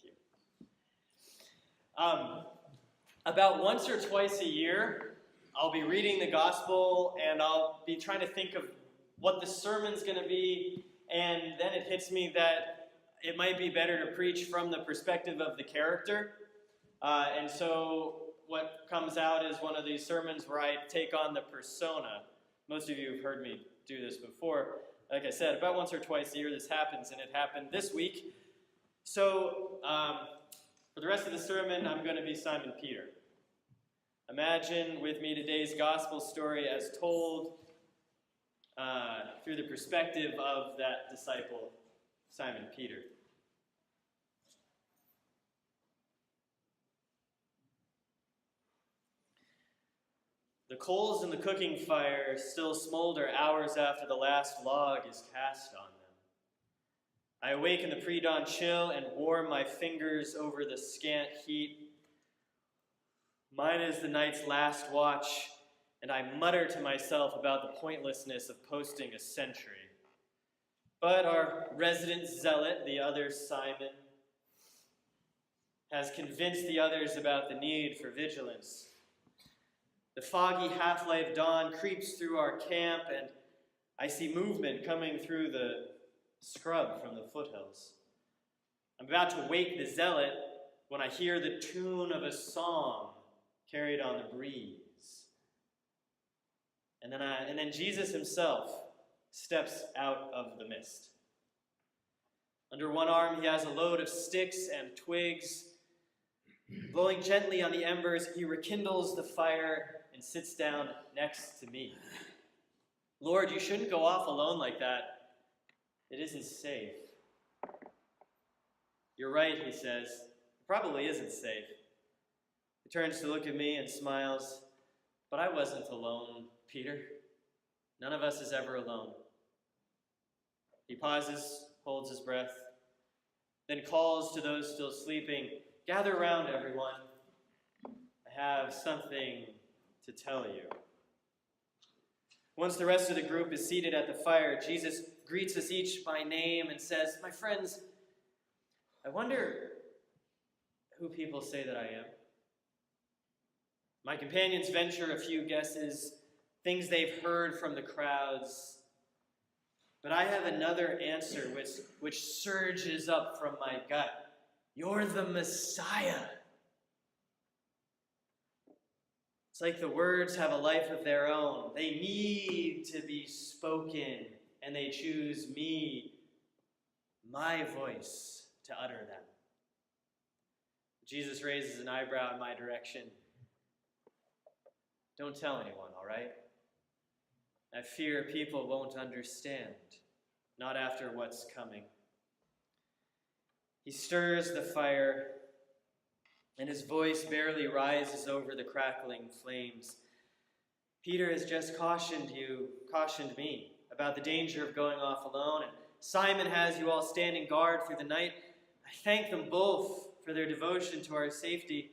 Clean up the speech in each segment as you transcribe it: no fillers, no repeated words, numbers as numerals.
you. About once or twice a year, I'll be reading the gospel and I'll be trying to think of what the sermon's going to be, and then it hits me that it might be better to preach from the perspective of the character. And so what comes out is one of these sermons where I take on the persona. Most of you have heard me do this before. Like I said, about once or twice a year this happens, and it happened this week. So for the rest of the sermon, I'm going to be Simon Peter. Imagine with me today's gospel story as told through the perspective of that disciple, Simon Peter. The coals in the cooking fire still smolder hours after the last log is cast on them. I awake in the pre-dawn chill and warm my fingers over the scant heat. Mine is the night's last watch, and I mutter to myself about the pointlessness of posting a sentry. But our resident zealot, the other Simon, has convinced the others about the need for vigilance. The foggy half-life dawn creeps through our camp, and I see movement coming through the scrub from the foothills. I'm about to wake the zealot when I hear the tune of a song carried on the breeze. And then Jesus himself steps out of the mist. Under one arm, he has a load of sticks and twigs. Blowing gently on the embers, he rekindles the fire and sits down next to me. Lord, you shouldn't go off alone like that. It isn't safe. You're right, he says. It probably isn't safe. He turns to look at me and smiles. But I wasn't alone, Peter. None of us is ever alone. He pauses, holds his breath, then calls to those still sleeping, "Gather around, everyone. I have something to tell you." Once the rest of the group is seated at the fire, Jesus greets us each by name and says, "My friends, I wonder who people say that I am." My companions venture a few guesses, things they've heard from the crowds. But I have another answer which surges up from my gut. You're the Messiah. It's like the words have a life of their own. They need to be spoken, and they choose me, my voice, to utter them. Jesus raises an eyebrow in my direction. Don't tell anyone, all right? I fear people won't understand, not after what's coming. He stirs the fire, and his voice barely rises over the crackling flames. Peter has just cautioned me about the danger of going off alone, and Simon has you all standing guard through the night. I thank them both for their devotion to our safety.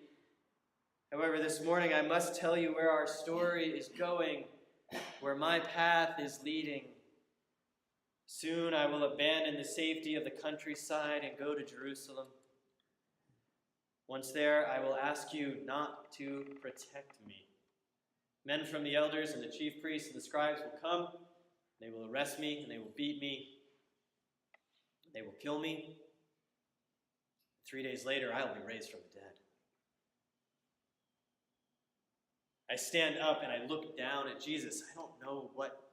However, this morning I must tell you where our story is going, where my path is leading. Soon I will abandon the safety of the countryside and go to Jerusalem. Once there, I will ask you not to protect me. Men from the elders and the chief priests and the scribes will come. They will arrest me and they will beat me. They will kill me. 3 days later, I will be raised from the dead. I stand up and I look down at Jesus. I don't know what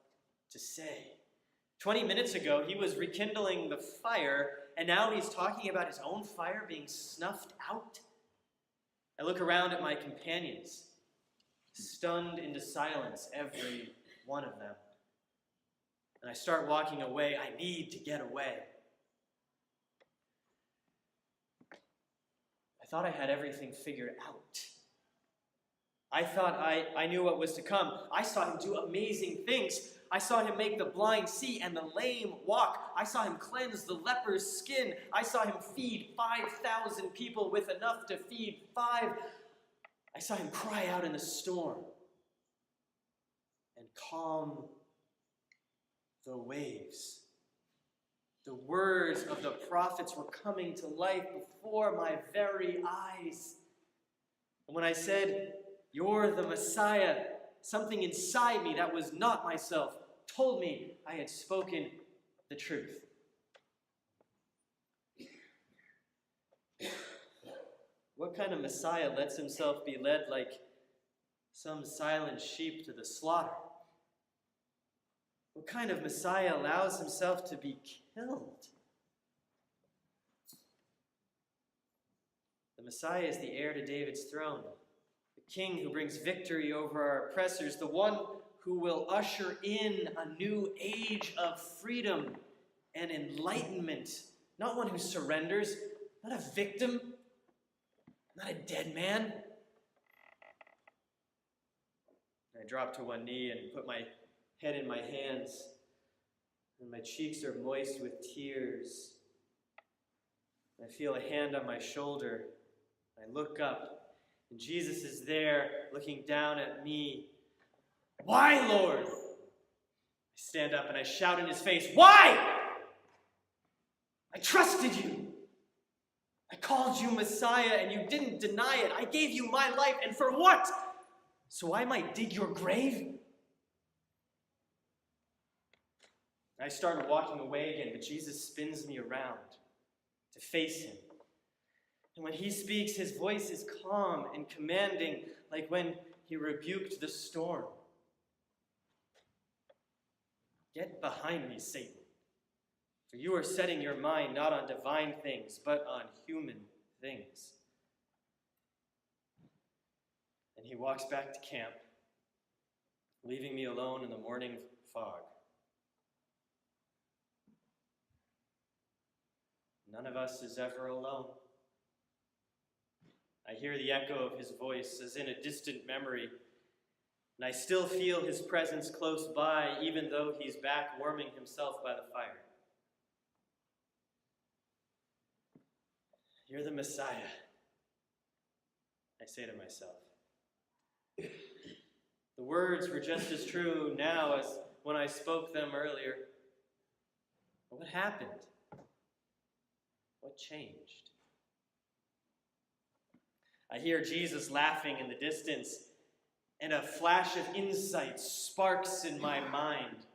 to say. 20 minutes ago, he was rekindling the fire, and now he's talking about his own fire being snuffed out. I look around at my companions, stunned into silence, every one of them. And I start walking away. I need to get away. I thought I had everything figured out. I thought I knew what was to come. I saw him do amazing things. I saw him make the blind see and the lame walk. I saw him cleanse the leper's skin. I saw him feed 5,000 people with enough to feed 5. I saw him cry out in the storm and calm the waves. The words of the prophets were coming to life before my very eyes. And when I said, "You're the Messiah," something inside me that was not myself told me I had spoken the truth. What kind of Messiah lets himself be led like some silent sheep to the slaughter? What kind of Messiah allows himself to be killed? The Messiah is the heir to David's throne, the king who brings victory over our oppressors, the one who will usher in a new age of freedom and enlightenment. Not one who surrenders, not a victim, not a dead man. I drop to one knee and put my head in my hands, and my cheeks are moist with tears. I feel a hand on my shoulder. I look up, and Jesus is there looking down at me. "Why, Lord?" I stand up and I shout in his face, "Why? I trusted you. I called you Messiah and you didn't deny it. I gave you my life, and for what? So I might dig your grave?" I started walking away again, but Jesus spins me around to face him. And when he speaks, his voice is calm and commanding, like when he rebuked the storm. "Get behind me, Satan, for you are setting your mind not on divine things, but on human things." And he walks back to camp, leaving me alone in the morning fog. None of us is ever alone. I hear the echo of his voice as in a distant memory, and I still feel his presence close by, even though he's back warming himself by the fire. "You're the Messiah," I say to myself. The words were just as true now as when I spoke them earlier. But what happened? What changed? I hear Jesus laughing in the distance, and a flash of insight sparks in my mind.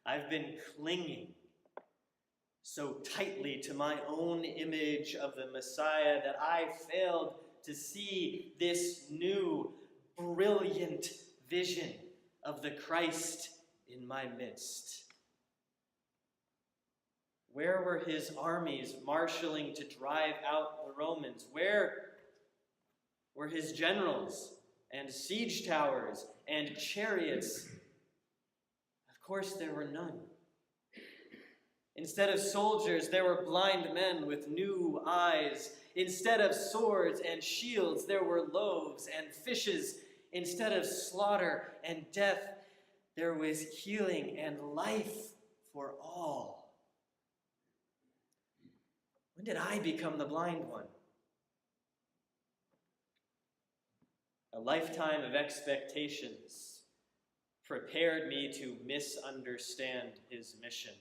I've been clinging so tightly to my own image of the Messiah that I failed to see this new, brilliant vision of the Christ in my midst. Where were his armies marshaling to drive out the Romans? Where were his generals and siege towers and chariots? Of course, there were none. Instead of soldiers, there were blind men with new eyes. Instead of swords and shields, there were loaves and fishes. Instead of slaughter and death, there was healing and life for all. When did I become the blind one? A lifetime of expectations prepared me to misunderstand his mission.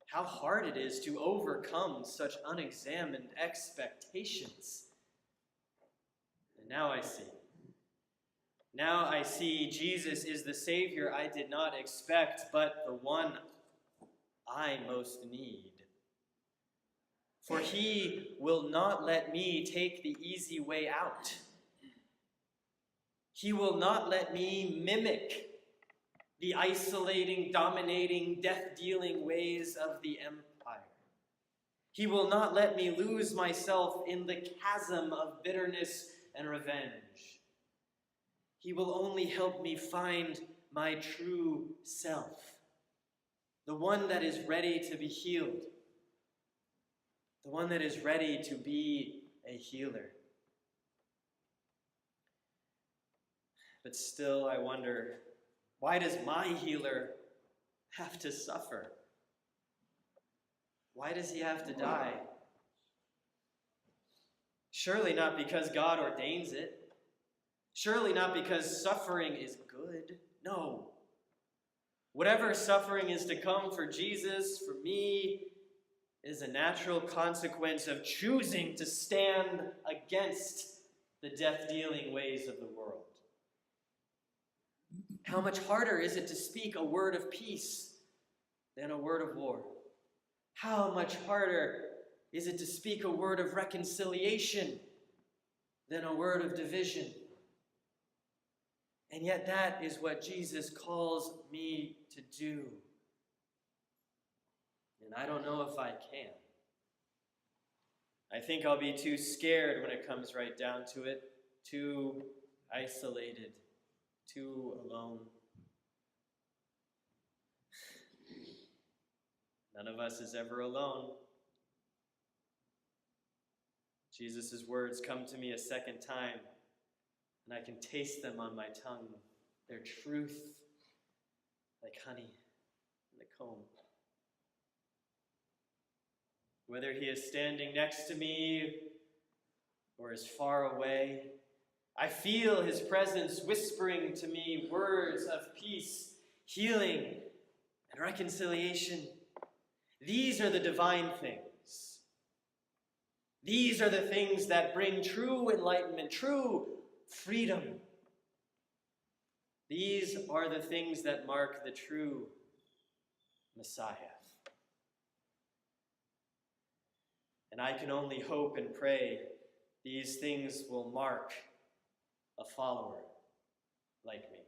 How hard it is to overcome such unexamined expectations. And now I see. Now I see Jesus is the Savior I did not expect, but the one I most need. For he will not let me take the easy way out. He will not let me mimic the isolating, dominating, death-dealing ways of the empire. He will not let me lose myself in the chasm of bitterness and revenge. He will only help me find my true self, the one that is ready to be healed, the one that is ready to be a healer. But still, I wonder, why does my healer have to suffer? Why does he have to die? Surely not because God ordains it. Surely not because suffering is good. No. Whatever suffering is to come for Jesus, for me, is a natural consequence of choosing to stand against the death-dealing ways of the world. How much harder is it to speak a word of peace than a word of war? How much harder is it to speak a word of reconciliation than a word of division? And yet that is what Jesus calls me to do. And I don't know if I can. I think I'll be too scared when it comes right down to it, too isolated, too alone. None of us is ever alone. Jesus' words come to me a second time, and I can taste them on my tongue. Their truth, like honey in the comb. Whether he is standing next to me or is far away, I feel his presence whispering to me words of peace, healing, and reconciliation. These are the divine things. These are the things that bring true enlightenment, true freedom. These are the things that mark the true Messiah. And I can only hope and pray these things will mark a follower like me.